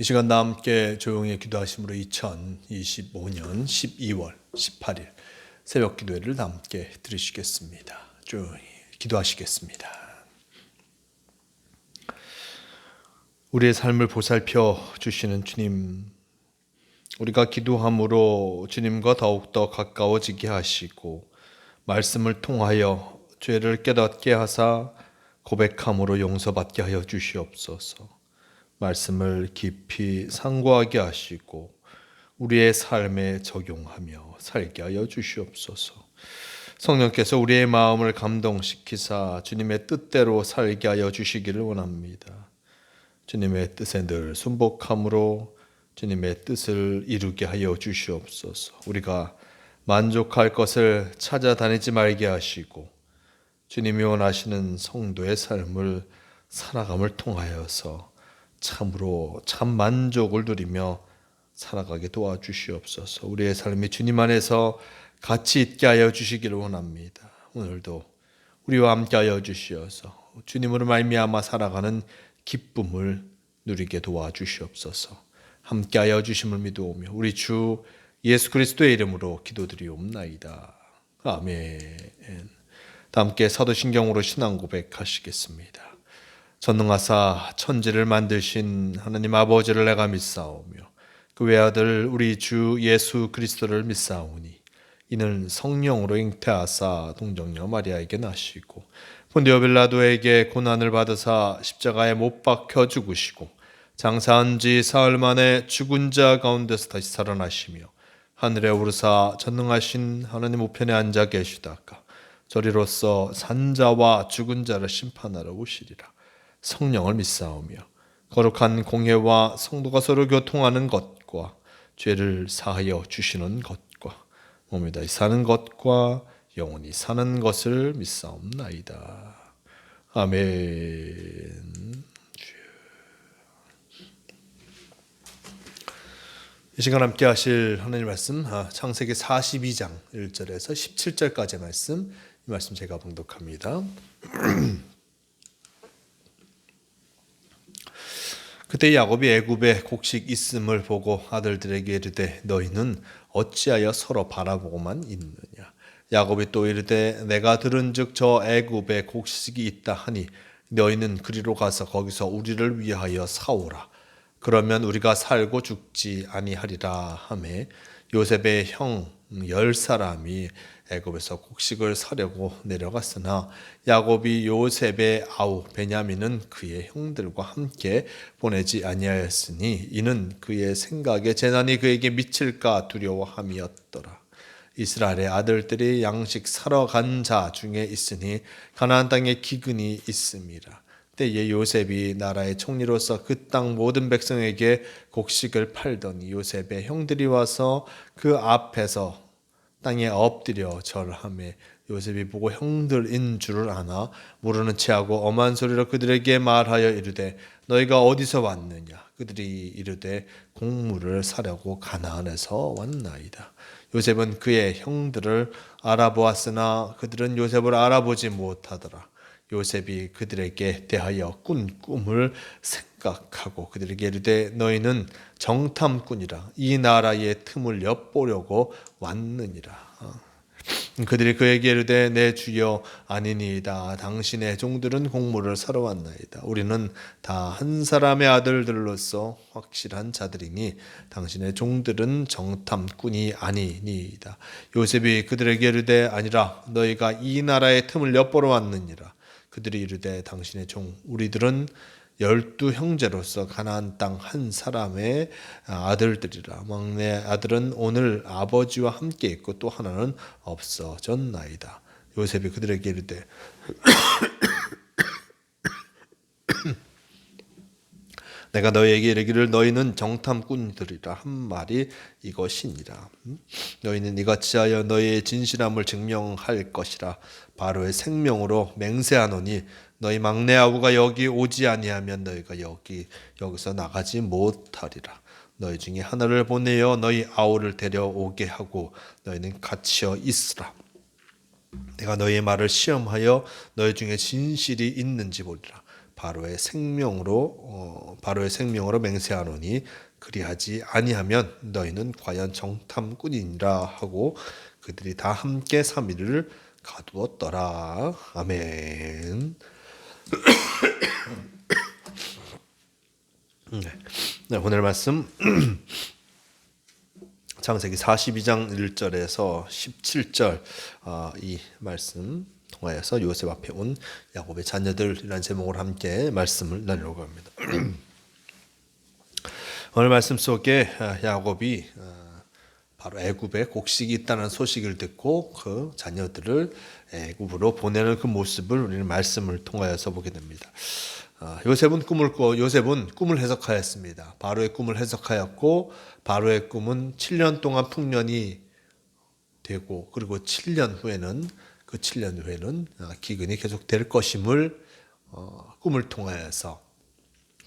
이 시간 다 함께 조용히 기도하심으로 2025년 12월 18일 새벽 기도회를 다 함께 드리시겠습니다. 조용히 기도하시겠습니다. 우리의 삶을 보살펴 주시는 주님, 우리가 기도함으로 주님과 더욱더 가까워지게 하시고 말씀을 통하여 죄를 깨닫게 하사 고백함으로 용서받게 하여 주시옵소서. 말씀을 깊이 상고하게 하시고 우리의 삶에 적용하며 살게 하여 주시옵소서. 성령께서 우리의 마음을 감동시키사 주님의 뜻대로 살게 하여 주시기를 원합니다. 주님의 뜻에 늘 순복함으로 주님의 뜻을 이루게 하여 주시옵소서. 우리가 만족할 것을 찾아다니지 말게 하시고 주님이 원하시는 성도의 삶을 살아감을 통하여서 참으로 참 만족을 누리며 살아가게 도와주시옵소서. 우리의 삶이 주님 안에서 가치 있게 하여 주시기를 원합니다. 오늘도 우리와 함께 하여 주시어서 주님으로 말미암아 살아가는 기쁨을 누리게 도와주시옵소서. 함께 하여 주심을 믿어오며 우리 주 예수 그리스도의 이름으로 기도드리옵나이다. 아멘. 다 함께 사도신경으로 신앙 고백하시겠습니다. 전능하사 천지를 만드신 하나님 아버지를 내가 믿사오며 그 외아들 우리 주 예수 그리스도를 믿사오니 이는 성령으로 잉태하사 동정녀 마리아에게 나시고 본디오 빌라도에게 고난을 받으사 십자가에 못 박혀 죽으시고 장사한 지 사흘 만에 죽은 자 가운데서 다시 살아나시며 하늘에 오르사 전능하신 하나님 우편에 앉아 계시다가 저리로서 산자와 죽은 자를 심판하러 오시리라. 성령을 믿사오며 거룩한 공회와 성도가 서로 교통하는 것과 죄를 사하여 주시는 것과 몸에 다시 사는 것과 영원히 사는 것을 믿사옵나이다. 아멘. 이 시간 함께 하실 하나님 말씀 창세기 42장 1절에서 17절까지의 말씀, 이 말씀 제가 봉독합니다. 그때 야곱이 애굽에 곡식 있음을 보고 아들들에게 이르되 너희는 어찌하여 서로 바라보고만 있느냐. 야곱이 또 이르되 내가 들은즉 저 애굽에 곡식이 있다 하니 너희는 그리로 가서 거기서 우리를 위하여 사오라. 그러면 우리가 살고 죽지 아니하리라 하매 요셉의 형 10사람이 애굽에서 곡식을 사려고 내려갔으나 야곱이 요셉의 아우 베냐민은 그의 형들과 함께 보내지 아니하였으니 이는 그의 생각에 재난이 그에게 미칠까 두려워함이었더라. 이스라엘의 아들들이 양식 사러 간 자 중에 있으니 가나안 땅에 기근이 있음이라. 때에 요셉이 나라의 총리로서 그 땅 모든 백성에게 곡식을 팔더니 요셉의 형들이 와서 그 앞에서 땅에 엎드려 절하매 요셉이 보고 형들인 줄을 아나 모르는 체하고 엄한 소리로 그들에게 말하여 이르되 너희가 어디서 왔느냐. 그들이 이르되 곡물을 사려고 가나안에서 왔나이다. 요셉은 그의 형들을 알아보았으나 그들은 요셉을 알아보지 못하더라. 요셉이 그들에게 대하여 꾼 꿈을 생각하고 그들에게 이르되 너희는 정탐꾼이라 이 나라의 틈을 엿보려고 왔느니라. 그들이 그에게 이르되 내 주여 아니니이다. 당신의 종들은 곡물을 사러 왔나이다. 우리는 다 한 사람의 아들들로서 확실한 자들이니 당신의 종들은 정탐꾼이 아니니이다. 요셉이 그들에게 이르되 아니라 너희가 이 나라의 틈을 엿보러 왔느니라. 그들이 이르되 당신의 종 우리들은 12 형제로서 가나안 땅 한 사람의 아들들이라. 막내 아들은 오늘 아버지와 함께 있고 또 하나는 없어졌나이다. 요셉이 그들에게 이르되 내가 너희에게 이르기를 너희는 정탐꾼들이라 한 말이 이것이니라. 너희는 이같이 하여 너희의 진실함을 증명할 것이라. 바로의 생명으로 맹세하노니 너희 막내 아우가 여기 오지 아니하면 너희가 여기서 나가지 못하리라. 너희 중에 하나를 보내어 너희 아우를 데려오게 하고 너희는 갇혀 있으라. 내가 너희의 말을 시험하여 너희 중에 진실이 있는지 보리라. 바로의 생명으로 맹세하노니 그리하지 아니하면 너희는 과연 정탐꾼이니라 하고 그들이 다 함께 3일을 가두었더라. 아멘. 네, 오늘 말씀 창세기 42장 1절에서 17절 이 말씀 통하여서 요셉 앞에 온 야곱의 자녀들이라는 제목으로 함께 말씀을 나누려고 합니다. 오늘 말씀 속에 야곱이 바로 애굽에 곡식이 있다는 소식을 듣고 그 자녀들을 애굽으로 보내는 그 모습을 우리는 말씀을 통하여서 보게 됩니다. 요셉은 꿈을 해석하였습니다. 바로의 꿈을 해석하였고 바로의 꿈은 7년 동안 풍년이 되고 그리고 7년 후에는 기근이 계속될 것임을 꿈을 통하여서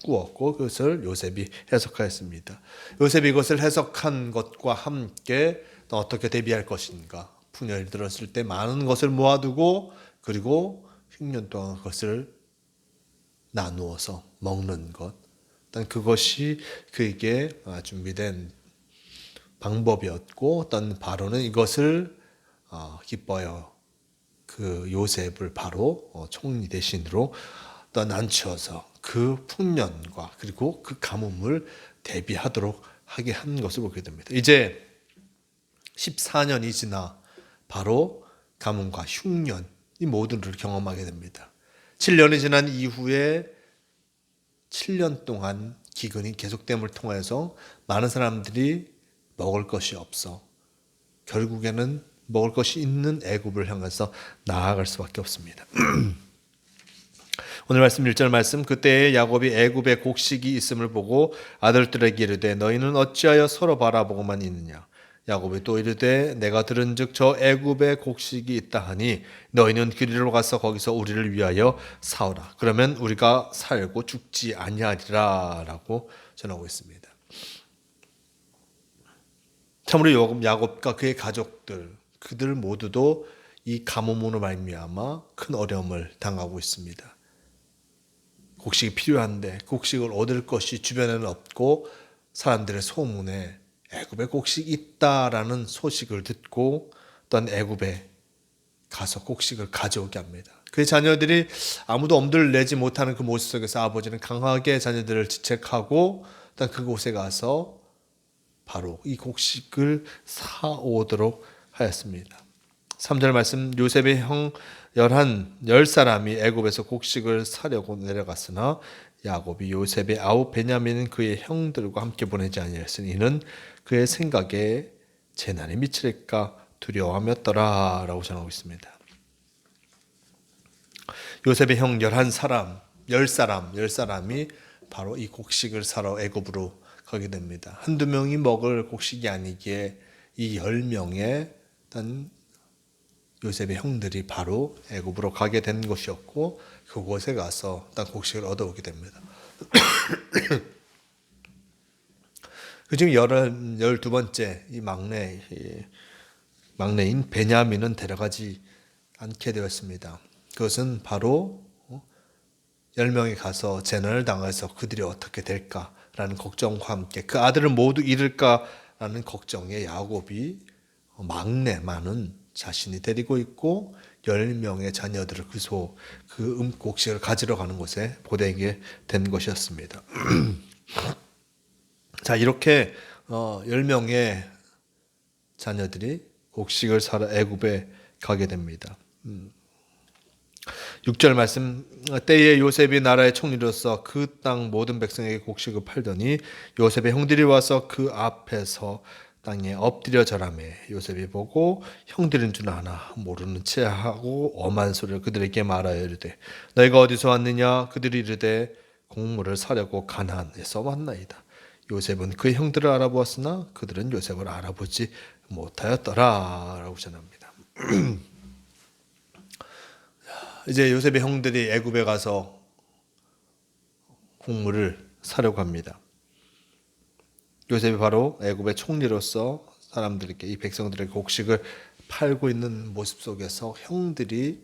꾸었고 그것을 요셉이 해석하였습니다. 요셉이 이것을 해석한 것과 함께 또 어떻게 대비할 것인가. 풍년이 들었을 때 많은 것을 모아두고 그리고 6년 동안 그것을 나누어서 먹는 것. 일단 그것이 그에게 준비된 방법이었고 어떤 바로는 이것을 기뻐요. 그 요셉을 바로 총리 대신으로 난치어서 그 풍년과 그리고 그 가뭄을 대비하도록 하게 한 것을 보게 됩니다. 이제 14년이 지나 바로 가뭄과 흉년 이 모두를 경험하게 됩니다. 7년이 지난 이후에 7년 동안 기근이 계속됨을 통해서 많은 사람들이 먹을 것이 없어 결국에는 먹을 것이 있는 애굽을 향해서 나아갈 수밖에 없습니다. 오늘 말씀 1절 말씀 그때에 야곱이 애굽에 곡식이 있음을 보고 아들들에게 이르되 너희는 어찌하여 서로 바라보고만 있느냐 야곱이 또 이르되 내가 들은즉 저 애굽에 곡식이 있다 하니 너희는 그리로 가서 거기서 우리를 위하여 사오라 그러면 우리가 살고 죽지 아니하리라 라고 전하고 있습니다. 참으로 야곱과 그의 가족들 그들 모두도 이 가뭄으로 말미암아 큰 어려움을 당하고 있습니다. 곡식이 필요한데 곡식을 얻을 것이 주변에는 없고 사람들의 소문에 애굽에 곡식이 있다라는 소식을 듣고 어떤 애굽에 가서 곡식을 가져오게 합니다. 그의 자녀들이 아무도 엄두를 내지 못하는 그 모습 속에서 아버지는 강하게 자녀들을 지책하고 일단 그곳에 가서 바로 이 곡식을 사오도록 하였습니다. 3절 말씀 요셉의 형 10사람이 애굽에서 곡식을 사려고 내려갔으나 야곱이 요셉의 아우 베냐민은 그의 형들과 함께 보내지 아니하였으니 이는 그의 생각에 재난이 미칠까 두려워하였더라 라고 전하고 있습니다. 요셉의 형 10사람이 바로 이 곡식을 사러 애굽으로 가게 됩니다. 한두 명이 먹을 곡식이 아니기에 이 10명의 요셉의 형들이 바로 애굽으로 가게 된 것이었고 그곳에 가서 곡식을 얻어오게 됩니다. 그 중 12번째 이 막내인 베냐민은 데려가지 않게 되었습니다. 그것은 바로 10명이 가서 재난을 당해서 그들이 어떻게 될까라는 걱정과 함께 그 아들을 모두 잃을까라는 걱정에 야곱이 막내만은 자신이 데리고 있고 10명의 자녀들을 그 곡식을 가지러 가는 곳에 보내게 된 것이었습니다. 자, 이렇게 10명의 자녀들이 곡식을 사러 애굽에 가게 됩니다. 6절 말씀 때에 요셉이 나라의 총리로서 그 땅 모든 백성에게 곡식을 팔더니 요셉의 형들이 와서 그 앞에서 땅에 엎드려 절하매 요셉이 보고 형들인 줄 아나 모르는 채 하고 엄한 소리를 그들에게 말하여 이르되 너희가 어디서 왔느냐 그들이 이르되 곡물을 사려고 가나안에서 왔나이다. 요셉은 그 형들을 알아보았으나 그들은 요셉을 알아보지 못하였더라 라고 전합니다. 이제 요셉의 형들이 애굽에 가서 곡물을 사려고 합니다. 요셉이 바로 애굽의 총리로서 사람들에게 이 백성들에게 곡식을 팔고 있는 모습 속에서 형들이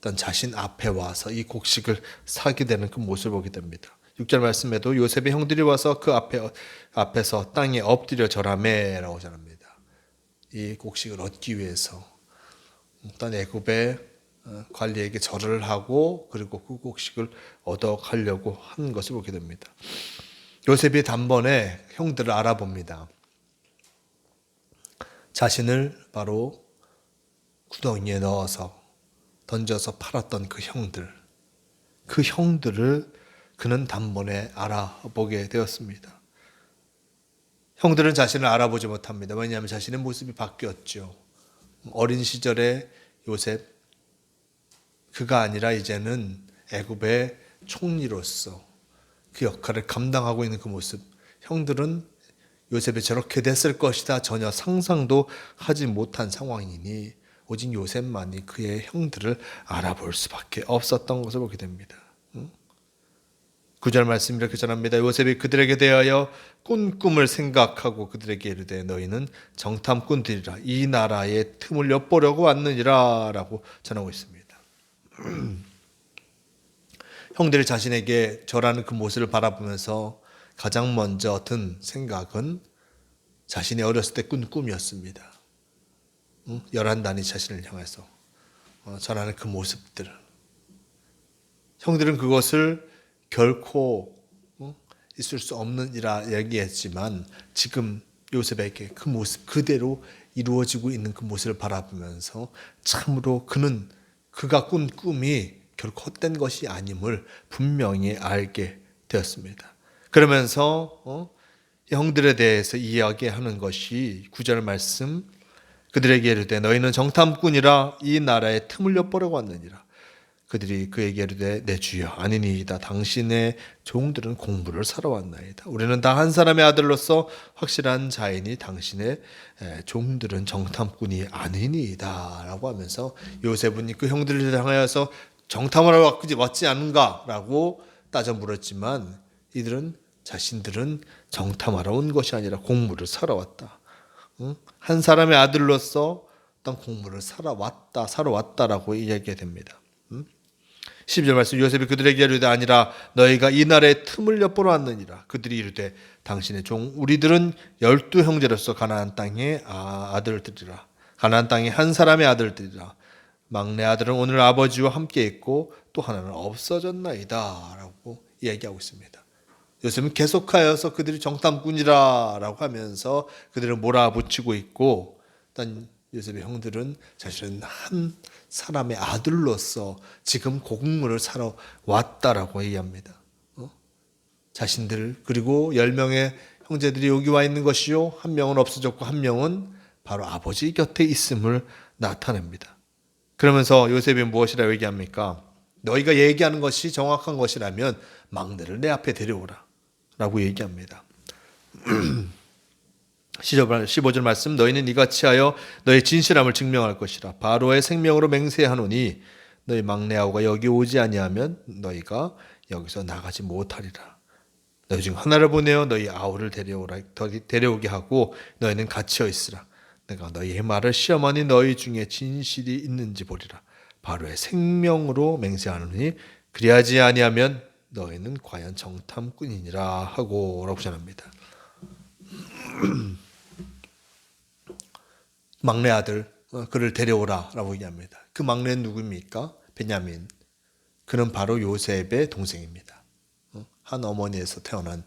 어떤 자신 앞에 와서 이 곡식을 사게 되는 그 모습을 보게 됩니다. 6절 말씀에도 요셉의 형들이 와서 그 앞에서 땅에 엎드려 절하매라고 전합니다. 이 곡식을 얻기 위해서 어떤 애굽의 관리에게 절을 하고 그리고 그 곡식을 얻어가려고 하는 것을 보게 됩니다. 요셉이 단번에 형들을 알아봅니다. 자신을 바로 구덩이에 넣어서 던져서 팔았던 그 형들을 그는 단번에 알아보게 되었습니다. 형들은 자신을 알아보지 못합니다. 왜냐하면 자신의 모습이 바뀌었죠. 어린 시절에 요셉, 그가 아니라 이제는 애굽의 총리로서 그 역할을 감당하고 있는 그 모습, 형들은 요셉이 저렇게 됐을 것이다 전혀 상상도 하지 못한 상황이니 오직 요셉만이 그의 형들을 알아볼 수밖에 없었던 것을 보게 됩니다. 9절 말씀 이렇게 전합니다. 요셉이 그들에게 대하여 꾼 꿈을 생각하고 그들에게 이르되 너희는 정탐꾼들이라 이 나라의 틈을 엿보려고 왔느니라 라고 전하고 있습니다. 형들이 자신에게 절하는 그 모습을 바라보면서 가장 먼저 든 생각은 자신이 어렸을 때 꾼 꿈이었습니다. 열한 단이 자신을 향해서 전하는 그 모습들. 형들은 그것을 결코 있을 수 없는 이라 얘기했지만 지금 요셉에게 그 모습 그대로 이루어지고 있는 그 모습을 바라보면서 참으로 그가 꾼 꿈이 결코 헛된 것이 아님을 분명히 알게 되었습니다. 그러면서 형들에 대해서 이야기하는 것이 9절 말씀 그들에게 이르되 너희는 정탐꾼이라 이 나라의 틈을 엿보려고 왔느니라. 그들이 그에게 이르되 내 주여 아니니이다. 당신의 종들은 공부를 사러 왔나이다. 우리는 다 한 사람의 아들로서 확실한 자이니 당신의 종들은 정탐꾼이 아니니이다 라고 하면서 요셉은 그 형들을 향하여서 정탐하러 왔지 않은가 라고 따져 물었지만 이들은 자신들은 정탐하러 온 것이 아니라 공물을 사러 왔다. 한 사람의 아들로서 어떤 공물을 사러 왔다라고 이야기가 됩니다. 12절 말씀 요셉이 그들에게 이르되 아니라 너희가 이 나라의 틈을 엿보러 왔느니라. 그들이 이르되 당신의 종 우리들은 12형제로서 가나안 땅의 아들들이라. 가나안 땅의 한 사람의 아들들이라. 막내 아들은 오늘 아버지와 함께 있고 또 하나는 없어졌나이다 라고 이야기하고 있습니다. 요셉은 계속하여서 그들이 정탐꾼이라 라고 하면서 그들을 몰아붙이고 있고 일단 요셉의 형들은 자신은 한 사람의 아들로서 지금 곡물을 사러 왔다라고 얘기합니다. 자신들 그리고 10명의 형제들이 여기 와 있는 것이요 한 명은 없어졌고 한 명은 바로 아버지 곁에 있음을 나타냅니다. 그러면서 요셉이 무엇이라고 얘기합니까? 너희가 얘기하는 것이 정확한 것이라면 막내를 내 앞에 데려오라 라고 얘기합니다. 15절 말씀 너희는 이같이 하여 너희 진실함을 증명할 것이라. 바로의 생명으로 맹세하노니 너희 막내 아우가 여기 오지 아니하면 너희가 여기서 나가지 못하리라. 너희 중 하나를 보내어 너희 아우를 데려오게 하고 너희는 갇혀 있으라. 내가 너희의 말을 시험하니 너희 중에 진실이 있는지 보리라. 바로의 생명으로 맹세하노니 그리하지 아니하면 너희는 과연 정탐꾼이니라 하고 라고 전합니다. 막내 아들 그를 데려오라 라고 얘기합니다. 그 막내는 누구입니까? 베냐민. 그는 바로 요셉의 동생입니다. 한 어머니에서 태어난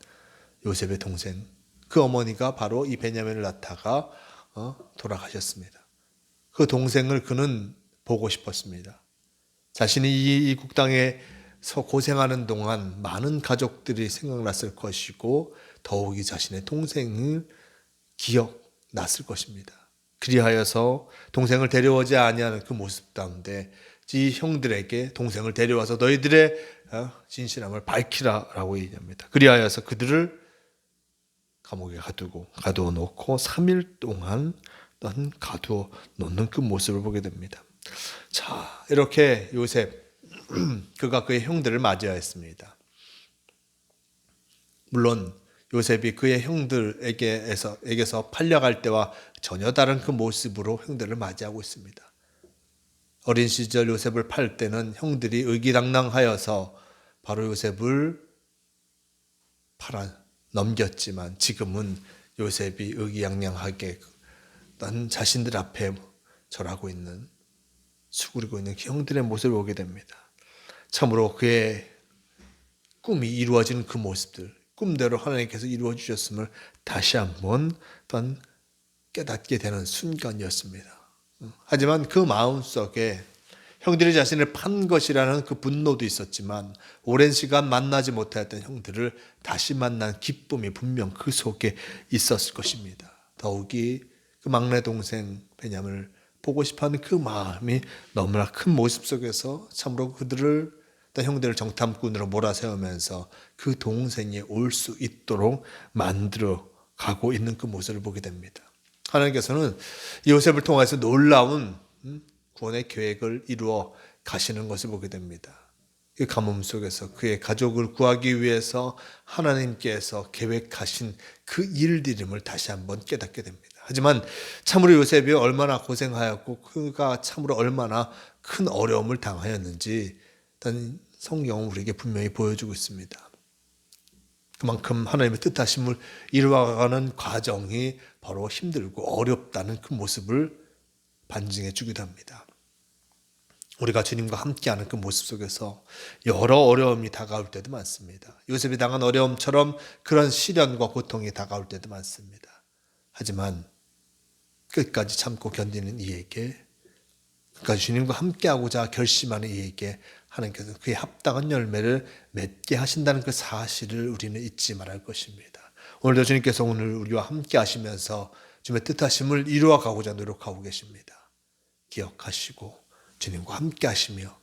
요셉의 동생. 그 어머니가 바로 이 베냐민을 낳다가 돌아가셨습니다. 그 동생을 그는 보고 싶었습니다. 자신이 이 국당에서 고생하는 동안 많은 가족들이 생각났을 것이고 더욱이 자신의 동생을 기억났을 것입니다. 그리하여서 동생을 데려오지 아니하는 그 모습 가운데 이 형들에게 동생을 데려와서 너희들의 진실함을 밝히라라고 얘기합니다. 그리하여서 그들을 감옥에 가두어 놓고 3일 동안 가두어 놓는 그 모습을 보게 됩니다. 자, 이렇게 요셉 그가 그의 형들을 맞이하였습니다. 물론 요셉이 그의 형들에게서 팔려갈 때와 전혀 다른 그 모습으로 형들을 맞이하고 있습니다. 어린 시절 요셉을 팔 때는 형들이 의기당당하여서 바로 요셉을 팔아 넘겼지만 지금은 요셉이 의기양양하게 난 자신들 앞에 절하고 있는, 수그리고 있는 형들의 모습을 보게 됩니다. 참으로 그의 꿈이 이루어지는 그 모습들, 꿈대로 하나님께서 이루어 주셨음을 다시 한번 또한 깨닫게 되는 순간이었습니다. 하지만 그 마음속에 형들이 자신을 판 것이라는 그 분노도 있었지만 오랜 시간 만나지 못했던 형들을 다시 만난 기쁨이 분명 그 속에 있었을 것입니다. 더욱이 그 막내 동생 베냐민을 보고 싶어하는 그 마음이 너무나 큰 모습 속에서 참으로 그들을, 형들을 정탐꾼으로 몰아세우면서 그 동생이 올 수 있도록 만들어 가고 있는 그 모습을 보게 됩니다. 하나님께서는 요셉을 통해서 놀라운 구원의 계획을 이루어 가시는 것을 보게 됩니다. 그 가뭄 속에서 그의 가족을 구하기 위해서 하나님께서 계획하신 그 일들임을 다시 한번 깨닫게 됩니다. 하지만 참으로 요셉이 얼마나 고생하였고 그가 참으로 얼마나 큰 어려움을 당하였는지 일단 성경은 우리에게 분명히 보여주고 있습니다. 그만큼 하나님의 뜻하심을 이루어가는 과정이 바로 힘들고 어렵다는 그 모습을 반증해 주기도 합니다. 우리가 주님과 함께하는 그 모습 속에서 여러 어려움이 다가올 때도 많습니다. 요셉이 당한 어려움처럼 그런 시련과 고통이 다가올 때도 많습니다. 하지만 끝까지 참고 견디는 이에게, 끝까지 주님과 함께하고자 결심하는 이에게 하나님께서 그의 합당한 열매를 맺게 하신다는 그 사실을 우리는 잊지 말할 것입니다. 오늘도 주님께서 오늘 우리와 함께 하시면서 주님의 뜻하심을 이루어가고자 노력하고 계십니다. 기억하시고 주님과 함께 하시며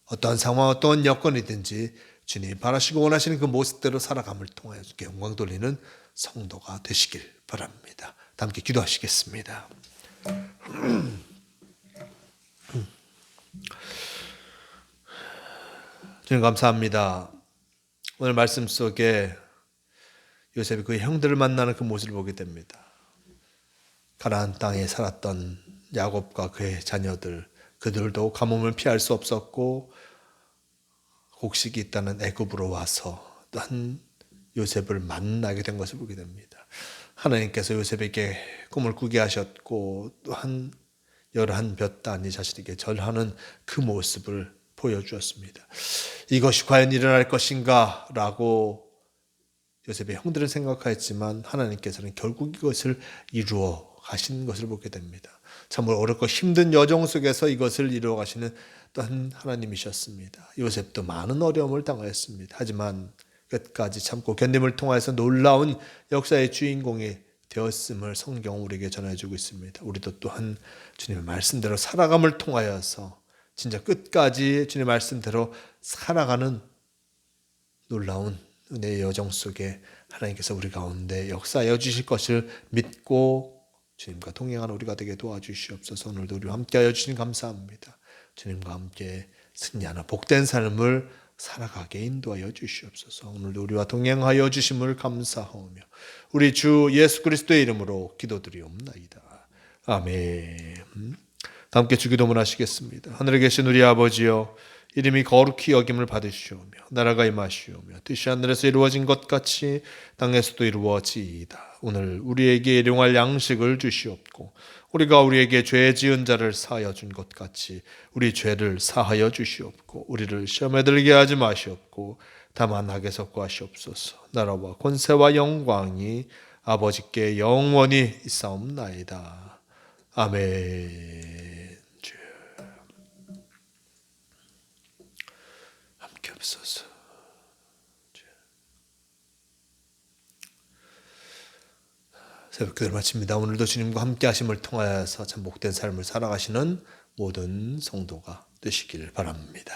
어떠한 상황, 어떠한 여건이든지 주님이 바라시고 원하시는 그 모습대로 살아감을 통하여 주께 영광 돌리는 성도가 되시길 바랍니다. 다 함께 기도하시겠습니다. 주님 감사합니다. 오늘 말씀 속에 요셉이 그의 형들을 만나는 그 모습을 보게 됩니다. 가나안 땅에 살았던 야곱과 그의 자녀들, 그들도 가뭄을 피할 수 없었고 곡식이 있다는 애굽으로 와서 또한 요셉을 만나게 된 것을 보게 됩니다. 하나님께서 요셉에게 꿈을 꾸게 하셨고 또한 열한 볕 단위 자신에게 절하는 그 모습을 보여주었습니다. 이것이 과연 일어날 것인가 라고 요셉의 형들은 생각하였지만 하나님께서는 결국 이것을 이루어 가신 것을 보게 됩니다. 참으로 어렵고 힘든 여정 속에서 이것을 이루어 가시는 또한 하나님이셨습니다. 요셉도 많은 어려움을 당하였습니다. 하지만 끝까지 참고 견딤을 통해서 놀라운 역사의 주인공이 되었음을 성경은 우리에게 전해주고 있습니다. 우리도 또한 주님의 말씀대로 살아감을 통하여서 진짜 끝까지 주님의 말씀대로 살아가는 놀라운 은혜의 여정 속에 하나님께서 우리 가운데 역사하여 주실 것을 믿고 주님과 동행하는 우리가 되게 도와주시옵소서. 오늘도 우리와 함께하여 주시니 감사합니다. 주님과 함께 승리하는 복된 삶을 살아가게 인도하여 주시옵소서. 오늘도 우리와 동행하여 주심을 감사하오며 우리 주 예수 그리스도의 이름으로 기도드리옵나이다. 아멘. 다 함께 주기도문 하시겠습니다. 하늘에 계신 우리 아버지여, 이름이 거룩히 여김을 받으시오며 나라가 임하시오며 뜻이 하늘에서 이루어진 것 같이 땅에서도 이루어지이다. 오늘 우리에게 일용할 양식을 주시옵고 우리가 우리에게 죄 지은 자를 사하여 준 것 같이 우리 죄를 사하여 주시옵고 우리를 시험에 들게 하지 마시옵고 다만 악에서 구하시옵소서. 나라와 권세와 영광이 아버지께 영원히 있사옵나이다. 아멘. 함께 없소서. 새벽기도를 마칩니다. 오늘도 주님과 함께 하심을 통하여서 참 복된 삶을 살아가시는 모든 성도가 되시길 바랍니다.